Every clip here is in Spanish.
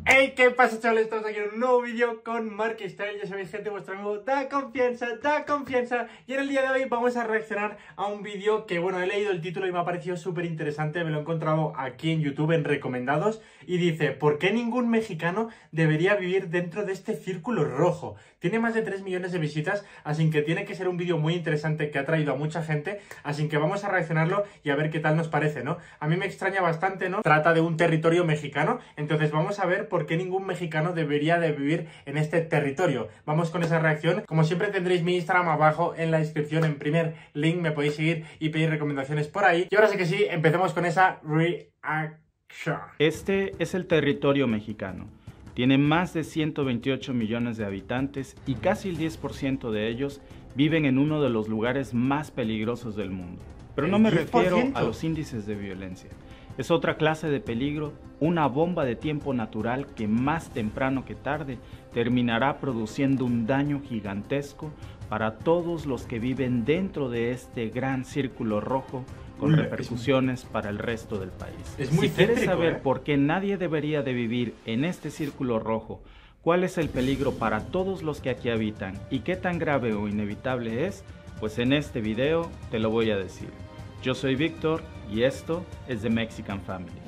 Hey, ¿qué pasa, chavales? Estamos aquí en un nuevo vídeo con Mark Style. Ya sabéis, gente, vuestro amigo da confianza, da confianza. Y en el día de hoy vamos a reaccionar a un vídeo que, bueno, he leído el título y me ha parecido súper interesante. Me lo he encontrado aquí en YouTube en recomendados y dice: ¿por qué ningún mexicano debería vivir dentro de este círculo rojo? Tiene más de 3 millones de visitas, así que tiene que ser un vídeo muy interesante que ha traído a mucha gente. Así que vamos a reaccionarlo y a ver qué tal nos parece, ¿no? A mí me extraña bastante, ¿no? Trata de un territorio mexicano, entonces vamos a ver por qué ningún mexicano debería de vivir en este territorio. Vamos con esa reacción. Como siempre, tendréis mi Instagram abajo en la descripción, en primer link. Me podéis seguir y pedir recomendaciones por ahí. Y ahora sí que sí, empecemos con esa reaction. Este es el territorio mexicano. Tiene más de 128 millones de habitantes y casi el 10% de ellos viven en uno de los lugares más peligrosos del mundo. Pero no me refiero a los índices de violencia. Es otra clase de peligro, una bomba de tiempo natural que más temprano que tarde terminará produciendo un daño gigantesco para todos los que viven dentro de este gran círculo rojo, con repercusiones para el resto del país. Si quieres saber por qué nadie debería de vivir en este círculo rojo, cuál es el peligro para todos los que aquí habitan y qué tan grave o inevitable es, pues en este video te lo voy a decir. Yo soy Víctor y esto es The Mexican Family.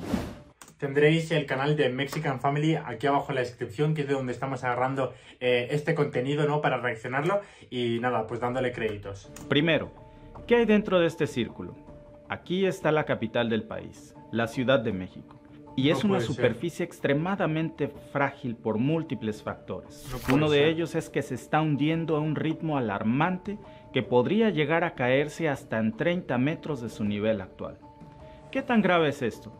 Tendréis el canal de Mexican Family aquí abajo en la descripción, que es de donde estamos agarrando este contenido, ¿no? Para reaccionarlo y nada, pues dándole créditos. Primero, ¿qué hay dentro de este círculo? Aquí está la capital del país, la Ciudad de México. Y es una superficie extremadamente frágil por múltiples factores. Uno de ellos es que se está hundiendo a un ritmo alarmante que podría llegar a caerse hasta en 30 metros de su nivel actual. ¿Qué tan grave es esto?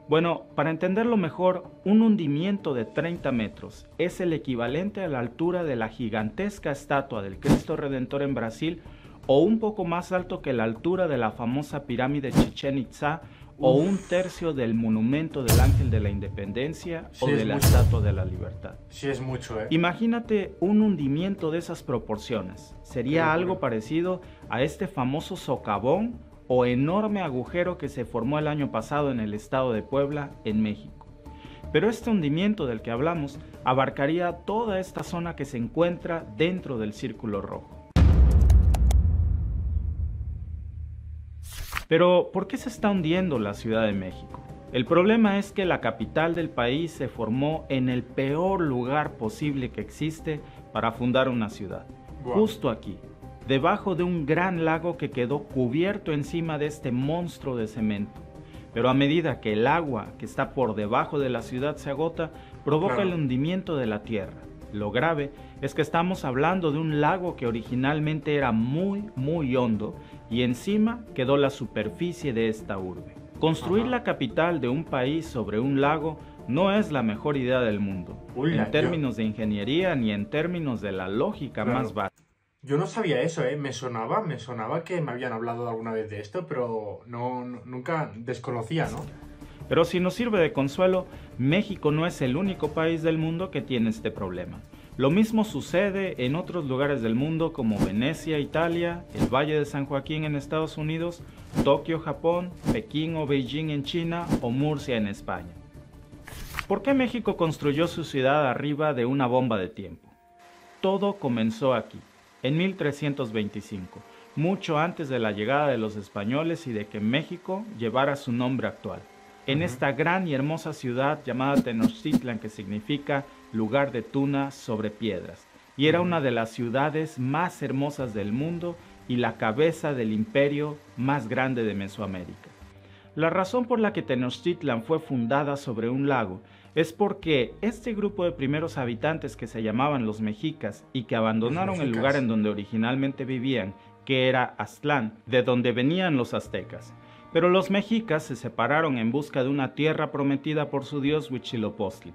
Bueno, para entenderlo mejor, un hundimiento de 30 metros es el equivalente a la altura de la gigantesca estatua del Cristo Redentor en Brasil, o un poco más alto que la altura de la famosa pirámide Chichén Itzá, o un tercio del monumento del Ángel de la Independencia o de la Estatua de la Libertad. Sí, es mucho, ¿eh? Imagínate un hundimiento de esas proporciones. Sería algo parecido a este famoso socavón o enorme agujero que se formó el año pasado en el estado de Puebla, en México. Pero este hundimiento del que hablamos abarcaría toda esta zona que se encuentra dentro del círculo rojo. Pero, ¿por qué se está hundiendo la Ciudad de México? El problema es que la capital del país se formó en el peor lugar posible que existe para fundar una ciudad. Justo aquí, debajo de un gran lago que quedó cubierto encima de este monstruo de cemento. Pero a medida que el agua que está por debajo de la ciudad se agota, provoca el hundimiento de la tierra. Lo grave es que estamos hablando de un lago que originalmente era muy hondo y encima quedó la superficie de esta urbe. Construir la capital de un país sobre un lago no es la mejor idea del mundo, en términos de ingeniería ni en términos de la lógica más básica. Yo no sabía eso, ¿eh? Me sonaba que me habían hablado alguna vez de esto, pero nunca desconocía, ¿no? Pero si nos sirve de consuelo, México no es el único país del mundo que tiene este problema. Lo mismo sucede en otros lugares del mundo como Venecia, Italia, el Valle de San Joaquín en Estados Unidos, Tokio, Japón, Pekín o Beijing en China o Murcia en España. ¿Por qué México construyó su ciudad arriba de una bomba de tiempo? Todo comenzó aquí, en 1325, mucho antes de la llegada de los españoles y de que México llevara su nombre actual. En esta gran y hermosa ciudad llamada Tenochtitlan, que significa lugar de tunas sobre piedras, y era una de las ciudades más hermosas del mundo y la cabeza del imperio más grande de Mesoamérica. La razón por la que Tenochtitlan fue fundada sobre un lago es porque este grupo de primeros habitantes, que se llamaban los mexicas y que abandonaron el lugar en donde originalmente vivían, que era Aztlán, de donde venían los aztecas. Pero los mexicas se separaron en busca de una tierra prometida por su dios Huitzilopochtli,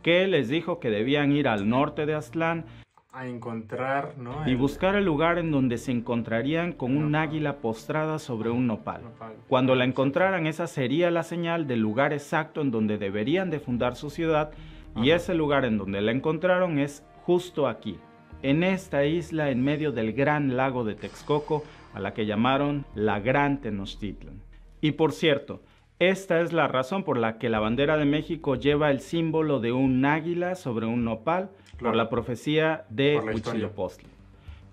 que les dijo que debían ir al norte de Aztlán a encontrar, ¿no? Y buscar el lugar en donde se encontrarían con un águila postrada sobre un nopal. Cuando la encontraran, esa sería la señal del lugar exacto en donde deberían de fundar su ciudad, y ese lugar en donde la encontraron es justo aquí, en esta isla en medio del gran lago de Texcoco, a la que llamaron la Gran Tenochtitlan. Y por cierto, Esta es la razón por la que la bandera de México lleva el símbolo de un águila sobre un nopal, por la profecía de Huitzilopochtli.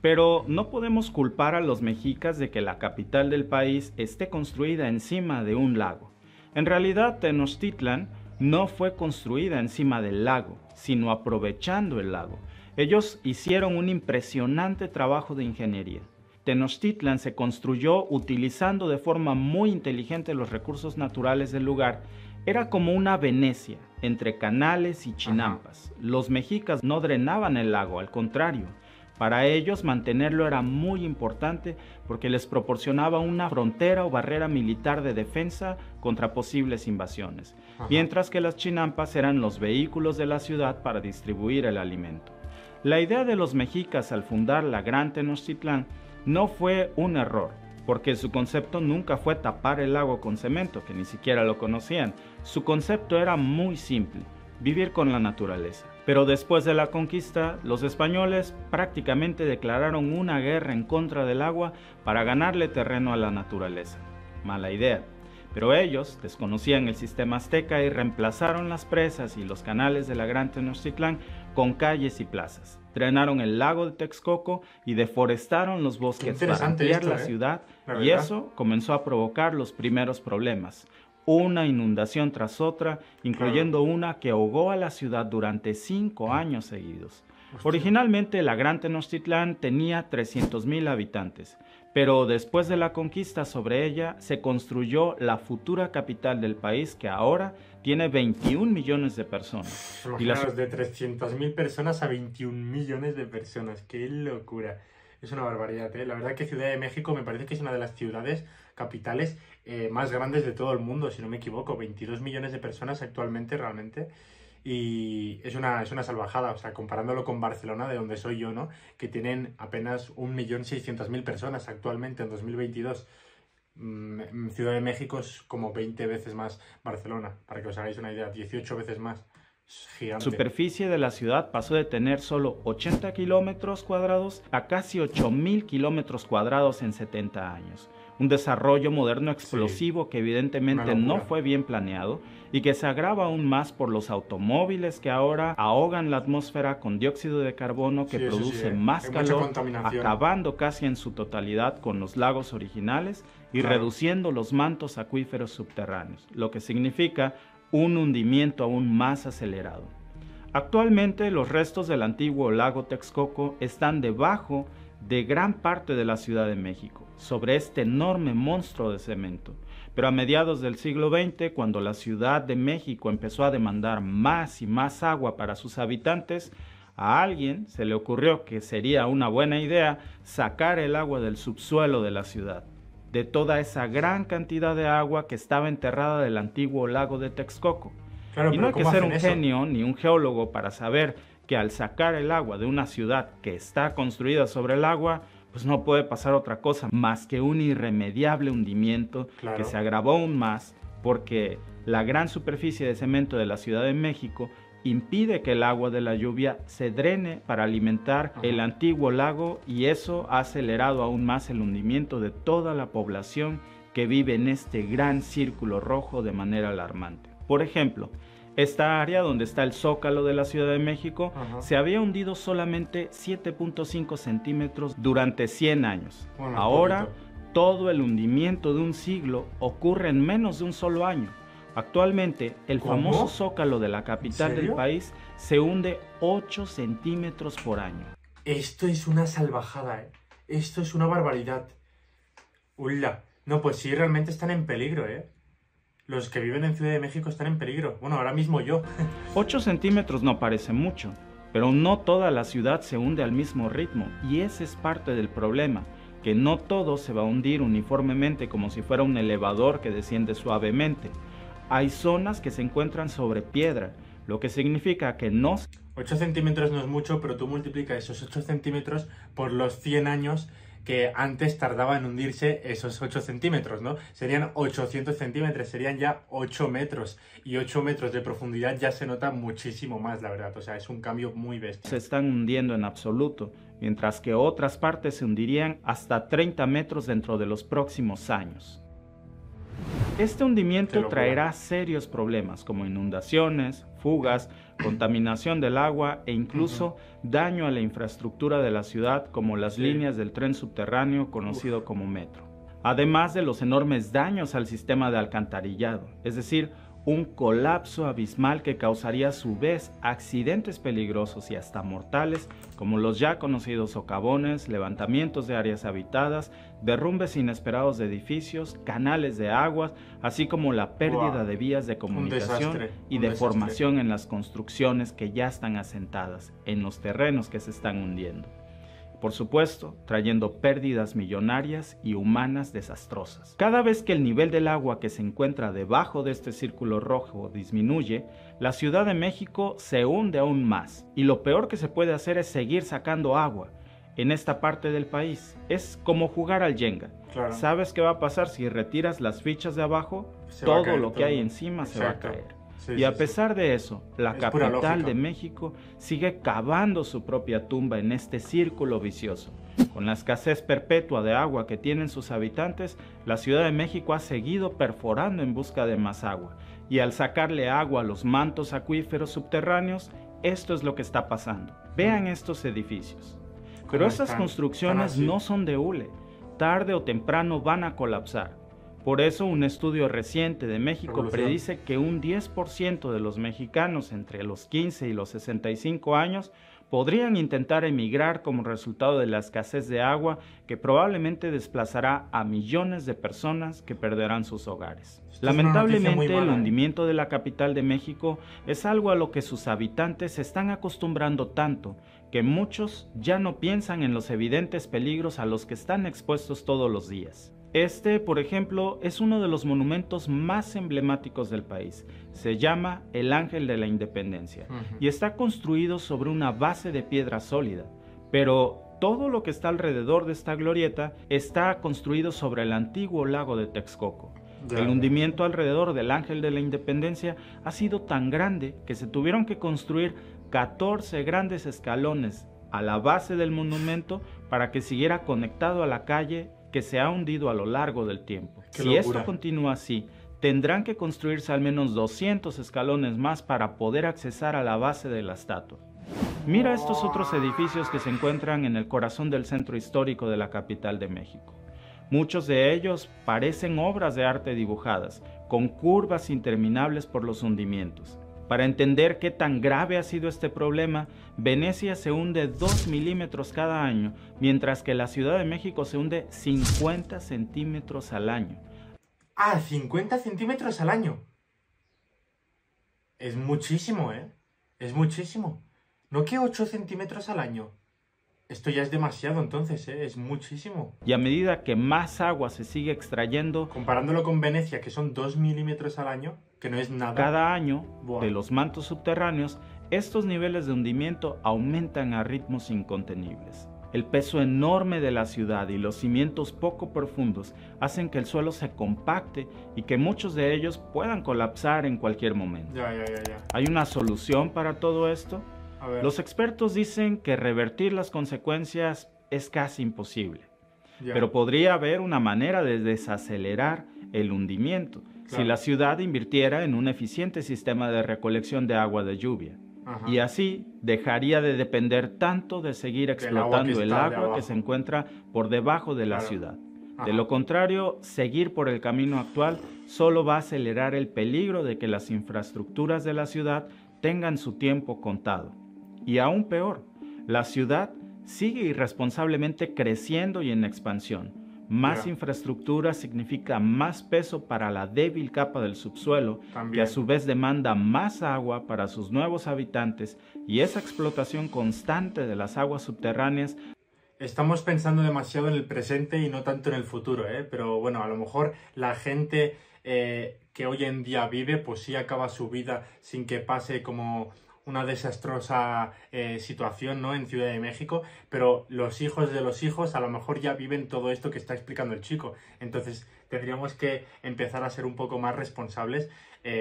Pero no podemos culpar a los mexicas de que la capital del país esté construida encima de un lago. En realidad, Tenochtitlan no fue construida encima del lago, sino aprovechando el lago. Ellos hicieron un impresionante trabajo de ingeniería. Tenochtitlan se construyó utilizando de forma muy inteligente los recursos naturales del lugar. Era como una Venecia, entre canales y chinampas. Los mexicas no drenaban el lago, al contrario. Para ellos mantenerlo era muy importante porque les proporcionaba una frontera o barrera militar de defensa contra posibles invasiones, mientras que las chinampas eran los vehículos de la ciudad para distribuir el alimento. La idea de los mexicas al fundar la Gran Tenochtitlán no fue un error, porque su concepto nunca fue tapar el lago con cemento, que ni siquiera lo conocían. Su concepto era muy simple: vivir con la naturaleza. Pero después de la conquista, los españoles prácticamente declararon una guerra en contra del agua para ganarle terreno a la naturaleza. Mala idea. Pero ellos desconocían el sistema azteca y reemplazaron las presas y los canales de la Gran Tenochtitlán con calles y plazas. Drenaron el lago de Texcoco y deforestaron los bosques para ampliar la ciudad, y eso comenzó a provocar los primeros problemas. Una inundación tras otra, incluyendo una que ahogó a la ciudad durante 5 años seguidos. Originalmente la Gran Tenochtitlán tenía 300,000 habitantes, pero después de la conquista sobre ella se construyó la futura capital del país, que ahora tiene 21 millones de personas. Imaginaos, de 300,000 personas a 21 millones de personas. ¡Qué locura! Es una barbaridad, ¿eh? La verdad que Ciudad de México me parece que es una de las ciudades capitales más grandes de todo el mundo, si no me equivoco. 22 millones de personas actualmente realmente. Y es una salvajada, o sea, comparándolo con Barcelona, de donde soy yo, ¿no? Que tienen apenas 1.600.000 personas actualmente en 2022. Ciudad de México es como 20 veces más Barcelona, para que os hagáis una idea, 18 veces más. Gigante. La superficie de la ciudad pasó de tener solo 80 kilómetros cuadrados a casi 8,000 kilómetros cuadrados en 70 años. Un desarrollo moderno explosivo que evidentemente no fue bien planeado y que se agrava aún más por los automóviles que ahora ahogan la atmósfera con dióxido de carbono que produce más calor, acabando casi en su totalidad con los lagos originales y reduciendo los mantos acuíferos subterráneos, lo que significa un hundimiento aún más acelerado. Actualmente los restos del antiguo lago Texcoco están debajo de gran parte de la Ciudad de México, sobre este enorme monstruo de cemento. Pero a mediados del siglo XX, cuando la Ciudad de México empezó a demandar más y más agua para sus habitantes, a alguien se le ocurrió que sería una buena idea sacar el agua del subsuelo de la ciudad, de toda esa gran cantidad de agua que estaba enterrada del antiguo lago de Texcoco. Claro, y no hay que ser un genio ni un geólogo para saber que al sacar el agua de una ciudad que está construida sobre el agua, pues no puede pasar otra cosa más que un irremediable hundimiento que se agravó aún más porque la gran superficie de cemento de la Ciudad de México impide que el agua de la lluvia se drene para alimentar el antiguo lago, y eso ha acelerado aún más el hundimiento de toda la población que vive en este gran círculo rojo de manera alarmante. Por ejemplo, esta área donde está el Zócalo de la Ciudad de México se había hundido solamente 7.5 centímetros durante 100 años. Bueno, ahora todo el hundimiento de un siglo ocurre en menos de un solo año. Actualmente, el famoso Zócalo de la capital del país se hunde 8 centímetros por año. Esto es una salvajada, ¿eh? Esto es una barbaridad. ¡Ulla! No, pues sí, realmente están en peligro, ¿eh? Los que viven en Ciudad de México están en peligro. Bueno, ahora mismo yo. 8 centímetros no parece mucho, pero no toda la ciudad se hunde al mismo ritmo, y ese es parte del problema, que no todo se va a hundir uniformemente como si fuera un elevador que desciende suavemente. Hay zonas que se encuentran sobre piedra, lo que significa que no... 8 centímetros no es mucho, pero tú multiplica esos 8 centímetros por los 100 años que antes tardaba en hundirse esos 8 centímetros, ¿no? Serían 800 centímetros, serían ya 8 metros. Y 8 metros de profundidad ya se nota muchísimo más, la verdad. O sea, es un cambio muy bestia. Se están hundiendo en absoluto, mientras que otras partes se hundirían hasta 30 metros dentro de los próximos años. Este hundimiento traerá serios problemas como inundaciones, fugas, contaminación del agua e incluso daño a la infraestructura de la ciudad como las líneas del tren subterráneo conocido como metro. Además de los enormes daños al sistema de alcantarillado, es decir, un colapso abismal que causaría a su vez accidentes peligrosos y hasta mortales como los ya conocidos socavones, levantamientos de áreas habitadas, derrumbes inesperados de edificios, canales de aguas, así como la pérdida de vías de comunicación y deformación en las construcciones que ya están asentadas en los terrenos que se están hundiendo. Por supuesto, trayendo pérdidas millonarias y humanas desastrosas. Cada vez que el nivel del agua que se encuentra debajo de este círculo rojo disminuye, la Ciudad de México se hunde aún más. Y lo peor que se puede hacer es seguir sacando agua en esta parte del país. Es como jugar al Jenga. Claro. ¿Sabes qué va a pasar si retiras las fichas de abajo? Todo lo que hay encima se va a caer. Y a pesar de eso, la capital de México sigue cavando su propia tumba en este círculo vicioso. Con la escasez perpetua de agua que tienen sus habitantes, la Ciudad de México ha seguido perforando en busca de más agua. Y al sacarle agua a los mantos acuíferos subterráneos, esto es lo que está pasando. Vean estos edificios. Pero estas construcciones no son de hule. Tarde o temprano van a colapsar. Por eso, un estudio reciente de México predice que un 10% de los mexicanos entre los 15 y los 65 años podrían intentar emigrar como resultado de la escasez de agua que probablemente desplazará a millones de personas que perderán sus hogares. Lamentablemente, el hundimiento de la capital de México es algo a lo que sus habitantes se están acostumbrando tanto que muchos ya no piensan en los evidentes peligros a los que están expuestos todos los días. Este, por ejemplo, es uno de los monumentos más emblemáticos del país. Se llama el Ángel de la Independencia y está construido sobre una base de piedra sólida. Pero todo lo que está alrededor de esta glorieta está construido sobre el antiguo lago de Texcoco. El hundimiento alrededor del Ángel de la Independencia ha sido tan grande que se tuvieron que construir 14 grandes escalones a la base del monumento para que siguiera conectado a la calle que se ha hundido a lo largo del tiempo. Si esto continúa así, tendrán que construirse al menos 200 escalones más para poder accesar a la base de la estatua. Mira estos otros edificios que se encuentran en el corazón del centro histórico de la capital de México. Muchos de ellos parecen obras de arte dibujadas, con curvas interminables por los hundimientos. Para entender qué tan grave ha sido este problema, Venecia se hunde 2 milímetros cada año, mientras que la Ciudad de México se hunde 50 centímetros al año. ¡Ah, 50 centímetros al año! Es muchísimo, ¿eh? Es muchísimo. ¿No que 8 centímetros al año? Esto ya es demasiado entonces, ¿eh? Es muchísimo. Y a medida que más agua se sigue extrayendo... Comparándolo con Venecia, que son 2 milímetros al año, que no es nada. Cada año, de los mantos subterráneos, estos niveles de hundimiento aumentan a ritmos incontenibles. El peso enorme de la ciudad y los cimientos poco profundos hacen que el suelo se compacte y que muchos de ellos puedan colapsar en cualquier momento. Ya. ¿Hay una solución para todo esto? Los expertos dicen que revertir las consecuencias es casi imposible, pero podría haber una manera de desacelerar el hundimiento si la ciudad invirtiera en un eficiente sistema de recolección de agua de lluvia. Y así dejaría de depender tanto de seguir explotando el agua que se encuentra por debajo de la ciudad. De lo contrario, seguir por el camino actual solo va a acelerar el peligro de que las infraestructuras de la ciudad tengan su tiempo contado. Y aún peor, la ciudad sigue irresponsablemente creciendo y en expansión. Más infraestructura significa más peso para la débil capa del subsuelo, que a su vez demanda más agua para sus nuevos habitantes, y esa explotación constante de las aguas subterráneas. Estamos pensando demasiado en el presente y no tanto en el futuro, ¿eh? Pero bueno, a lo mejor la gente que hoy en día vive, pues sí acaba su vida sin que pase como una desastrosa situación, ¿no?, en Ciudad de México, pero los hijos de los hijos a lo mejor ya viven todo esto que está explicando el chico. Entonces tendríamos que empezar a ser un poco más responsables,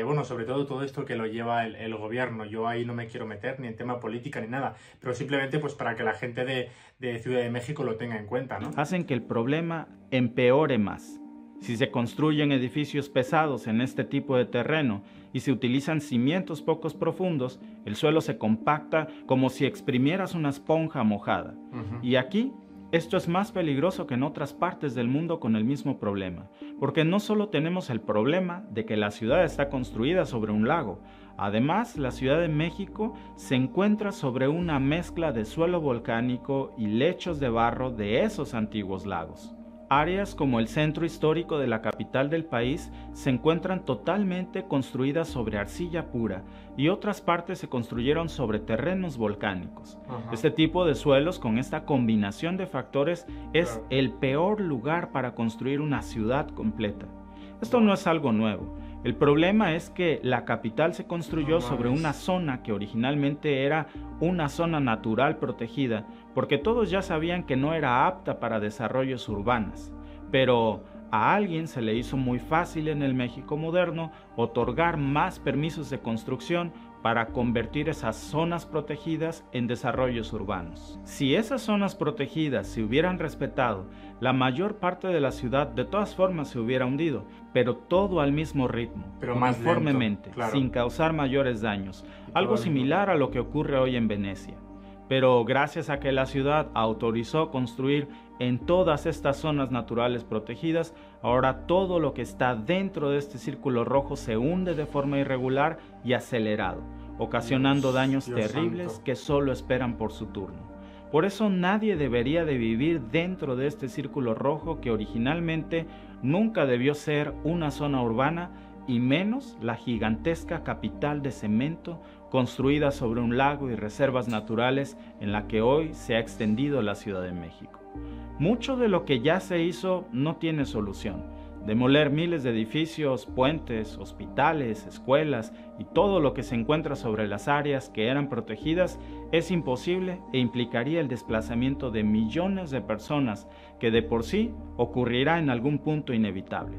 bueno, sobre todo esto que lo lleva el gobierno. Yo ahí no me quiero meter ni en tema política ni nada, pero simplemente pues para que la gente de Ciudad de México lo tenga en cuenta, ¿no? Hacen que el problema empeore más. Si se construyen edificios pesados en este tipo de terreno y se utilizan cimientos poco profundos, el suelo se compacta como si exprimieras una esponja mojada. Y aquí, esto es más peligroso que en otras partes del mundo con el mismo problema, porque no solo tenemos el problema de que la ciudad está construida sobre un lago, además la Ciudad de México se encuentra sobre una mezcla de suelo volcánico y lechos de barro de esos antiguos lagos. Áreas como el centro histórico de la capital del país se encuentran totalmente construidas sobre arcilla pura y otras partes se construyeron sobre terrenos volcánicos. Este tipo de suelos con esta combinación de factores es el peor lugar para construir una ciudad completa. Esto no es algo nuevo. El problema es que la capital se construyó sobre una zona que originalmente era una zona natural protegida, porque todos ya sabían que no era apta para desarrollos urbanos. Pero a alguien se le hizo muy fácil en el México moderno otorgar más permisos de construcción para convertir esas zonas protegidas en desarrollos urbanos. Si esas zonas protegidas se hubieran respetado, la mayor parte de la ciudad de todas formas se hubiera hundido, pero todo al mismo ritmo, pero más uniformemente, lento, sin causar mayores daños, algo similar a lo que ocurre hoy en Venecia. Pero gracias a que la ciudad autorizó construir en todas estas zonas naturales protegidas, ahora todo lo que está dentro de este círculo rojo se hunde de forma irregular y acelerado, ocasionando daños terribles que solo esperan por su turno. Por eso nadie debería de vivir dentro de este círculo rojo que originalmente nunca debió ser una zona urbana y menos la gigantesca capital de cemento construida sobre un lago y reservas naturales en la que hoy se ha extendido la Ciudad de México. Mucho de lo que ya se hizo no tiene solución. Demoler miles de edificios, puentes, hospitales, escuelas y todo lo que se encuentra sobre las áreas que eran protegidas es imposible e implicaría el desplazamiento de millones de personas que de por sí ocurrirá en algún punto inevitable.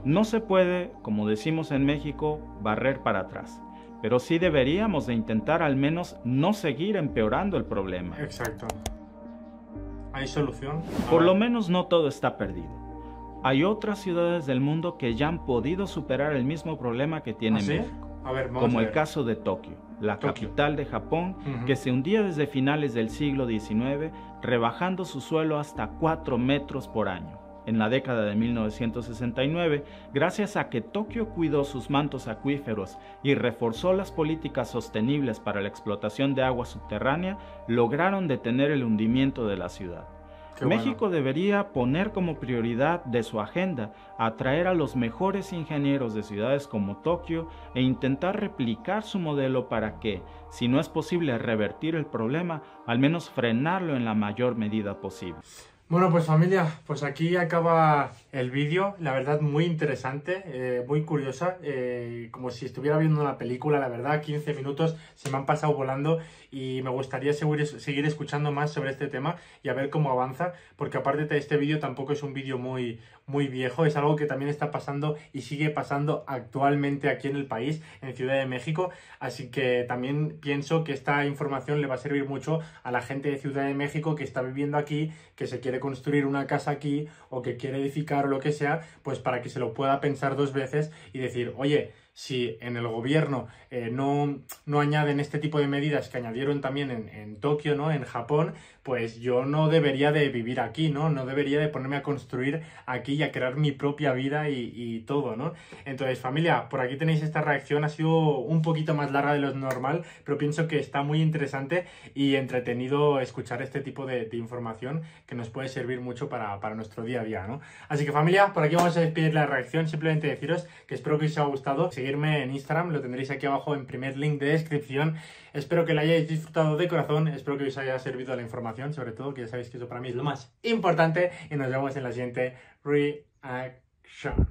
No se puede, como decimos en México, barrer para atrás, pero sí deberíamos de intentar al menos no seguir empeorando el problema. Exacto. ¿Hay solución? Por lo menos no todo está perdido. Hay otras ciudades del mundo que ya han podido superar el mismo problema que tiene México, como el caso de Tokio, la capital de Japón, que se hundía desde finales del siglo XIX, rebajando su suelo hasta 4 metros por año. En la década de 1969, gracias a que Tokio cuidó sus mantos acuíferos y reforzó las políticas sostenibles para la explotación de agua subterránea, lograron detener el hundimiento de la ciudad. México debería poner como prioridad de su agenda atraer a los mejores ingenieros de ciudades como Tokio e intentar replicar su modelo para que, si no es posible revertir el problema, al menos frenarlo en la mayor medida posible. Bueno, pues familia, pues aquí acaba el vídeo, la verdad muy interesante, muy curiosa, como si estuviera viendo una película, la verdad, 15 minutos se me han pasado volando y me gustaría seguir escuchando más sobre este tema y a ver cómo avanza, porque aparte de este vídeo tampoco es un vídeo muy viejo, es algo que también está pasando y sigue pasando actualmente aquí en el país, en Ciudad de México, así que también pienso que esta información le va a servir mucho a la gente de Ciudad de México que está viviendo aquí, que se quiere construir una casa aquí o que quiere edificar o lo que sea, pues para que se lo pueda pensar 2 veces y decir, oye, si en el gobierno no añaden este tipo de medidas que añadieron también en Tokio, ¿no? En Japón, pues yo no debería de vivir aquí, ¿no? No debería de ponerme a construir aquí y a crear mi propia vida y todo, ¿no? Entonces, familia, por aquí tenéis esta reacción, ha sido un poquito más larga de lo normal, pero pienso que está muy interesante y entretenido escuchar este tipo de información que nos puede servir mucho para nuestro día a día, ¿no? Así que, familia, por aquí vamos a despedir la reacción, simplemente deciros que espero que os haya gustado. Seguirme en Instagram, lo tendréis aquí abajo en primer link de descripción. Espero que la hayáis disfrutado de corazón, espero que os haya servido la información, sobre todo, que ya sabéis que eso para mí es lo más importante, y nos vemos en la siguiente reaction.